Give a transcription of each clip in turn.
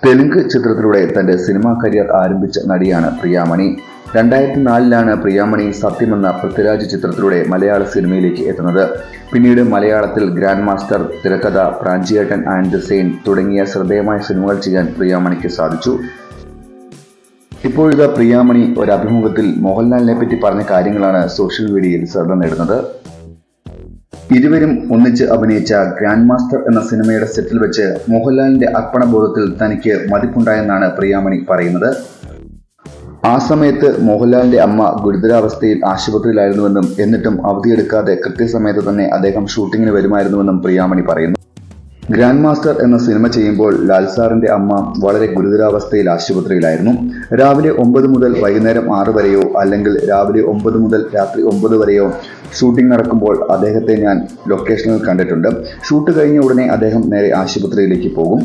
തെലുങ്ക് ചിത്രത്തിലൂടെ തന്റെ cinema career ആരംഭിച്ച നടിയാണ് പ്രിയാമണി. 2004-ലാണ് പ്രിയാമണി സത്യമെന്ന പൃഥ്വിരാജ് ചിത്രത്തിലൂടെ മലയാള സിനിമയിലേക്ക് എത്തുന്നത്. പിന്നീട് മലയാളത്തിൽ ഗ്രാൻഡ് മാസ്റ്റർ, തിരക്കഥ, പ്രാഞ്ചിയേട്ടൻ ആൻഡ് ദ സെയിൻ തുടങ്ങിയ ശ്രദ്ധേയമായ സിനിമകൾ ചെയ്യാൻ പ്രിയാമണിക്ക് സാധിച്ചു. ഇപ്പോഴിതാ പ്രിയാമണി ഒരു അഭിമുഖത്തിൽ മോഹൻലാലിനെ പറ്റി പറഞ്ഞ കാര്യങ്ങളാണ് സോഷ്യൽ മീഡിയയിൽ ശ്രദ്ധ നേടുന്നത്. ഇരുവരും ഒന്നിച്ച് അഭിനയിച്ച ഗ്രാൻഡ് മാസ്റ്റർ എന്ന സിനിമയുടെ സെറ്റിൽ വെച്ച് മോഹൻലാലിന്റെ അർപ്പണബോധത്തിൽ തനിക്ക് മതിപ്പുണ്ടായെന്നാണ് പ്രിയാമണി പറയുന്നത്. ആ സമയത്ത് മോഹൻലാലിന്റെ അമ്മ ഗുരുതരാവസ്ഥയിൽ ആശുപത്രിയിലായിരുന്നുവെന്നും എന്നിട്ടും അവധിയെടുക്കാതെ കൃത്യസമയത്ത് തന്നെ അദ്ദേഹം ഷൂട്ടിങ്ങിന് വരുമായിരുന്നുവെന്നും പ്രിയാമണി പറയുന്നു. ഗ്രാൻഡ് മാസ്റ്റർ എന്ന സിനിമ ചെയ്യുമ്പോൾ ലാൽ സാറിന്റെ അമ്മ വളരെ ഗുരുതരാവസ്ഥയിൽ ആശുപത്രിയിലായിരുന്നു. രാവിലെ 9 മുതൽ വൈകുന്നേരം 6 വരെയോ അല്ലെങ്കിൽ രാവിലെ 9 മുതൽ രാത്രി 9 വരെയോ ഷൂട്ടിംഗ് നടക്കുമ്പോൾ അദ്ദേഹത്തെ ഞാൻ ലൊക്കേഷനിൽ കണ്ടിട്ടുണ്ട്. ഷൂട്ട് കഴിഞ്ഞ ഉടനെ അദ്ദേഹം നേരെ ആശുപത്രിയിലേക്ക് പോകും.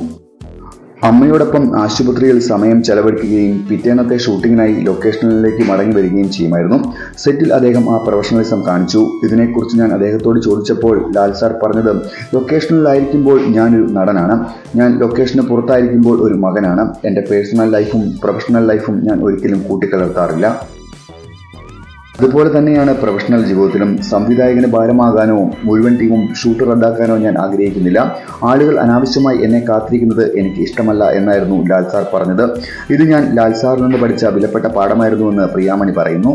അമ്മയോടൊപ്പം ആശുപത്രിയിൽ സമയം ചെലവഴിക്കുകയും പിറ്റേന്നത്തെ ഷൂട്ടിങ്ങിനായി ലൊക്കേഷനിലേക്ക് മടങ്ങി വരികയും ചെയ്യുമായിരുന്നു. സെറ്റിൽ അദ്ദേഹം ആ പ്രൊഫഷണലിസം കാണിച്ചു. ഇതിനെക്കുറിച്ച് ഞാൻ അദ്ദേഹത്തോട് ചോദിച്ചപ്പോൾ ലാൽ സാർ പറഞ്ഞത്, ലൊക്കേഷനിലായിരിക്കുമ്പോൾ ഞാനൊരു നടനാണ്, ഞാൻ ലൊക്കേഷന് പുറത്തായിരിക്കുമ്പോൾ ഒരു മകനാണ്. എൻ്റെ പേഴ്സണൽ ലൈഫും പ്രൊഫഷണൽ ലൈഫും ഞാൻ ഒരിക്കലും കൂട്ടിക്കലർത്താറില്ല. അതുപോലെ തന്നെയാണ് പ്രൊഫഷണൽ ജീവിതത്തിലും. സംവിധായകന് ഭാരമാകാനോ മുഴുവൻ ടീമും ഷൂട്ട് റദ്ദാക്കാനോ ഞാൻ ആഗ്രഹിക്കുന്നില്ല. ആളുകൾ അനാവശ്യമായി എന്നെ കാത്തിരിക്കുന്നത് എനിക്ക് ഇഷ്ടമല്ല എന്നായിരുന്നു ലാൽ സാർ പറഞ്ഞത്. ഇത് ഞാൻ ലാൽ സാറിൽ നിന്ന് പഠിച്ച വിലപ്പെട്ട പാഠമായിരുന്നുവെന്ന് പ്രിയാമണി പറയുന്നു.